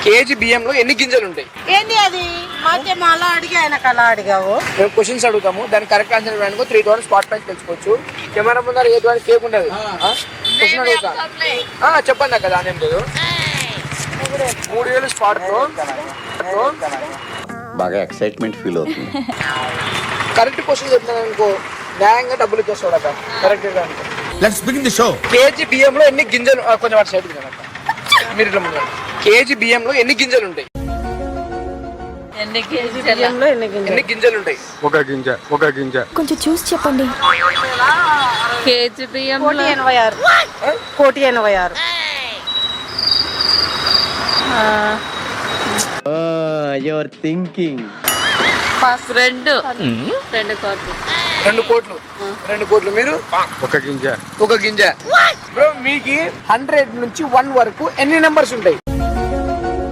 KG బియ్యంలో ఎన్ని గింజలు ఉంటాయి? ఏంది అది? మాకేమో అలా అడిగా, ఆయనకు అలా అడిగావు. మేము క్వశ్చన్స్ అడుగుతాము, దానికి కరెక్ట్ ఆన్సర్ ఇవ్వడానికి 3,000 స్పాట్ ప్రైజ్ తెలుసుకోవచ్చు. కెమెరా ముందర ఏ ద్వారా కేక్ ఉండదు. క్వశ్చన్ అడుగుతా, చెప్పండి అక్క, దాని ఏం లేదు. 3,000 స్పాట్ తో బాగా ఎక్సైట్మెంట్ ఫీల్ అవుతుంది. కరెక్ట్ క్వశ్చన్ చెప్పినాను అనుకో, న్యాయంగా డబ్బులు ఇచ్చేస్తాడు అక్క. Correct let's begin the show. KG బియ్యంలో ఎన్ని గింజలు, కొంచెం వాటి సైడ్ మీరు ఇట్లా ముందు. కేజీ బియ్యంలో ఎన్ని గింజలు ఉంటాయి? ఎన్ని బియ్యంలో ఎన్ని గింజలు ఉంటాయి? ఒక గింజ. కొంచెం చూసి చెప్పండి. కేజీ బియ్యం 1,86. Your thinking. రెండు కోట్లు. 2 కోట్లు. మీరు ఒక గింజ. ఒక గింజ. బ్రో మీకు 100 నుంచి 1 వరకు ఎన్ని నెంబర్స్ ఉంటాయి?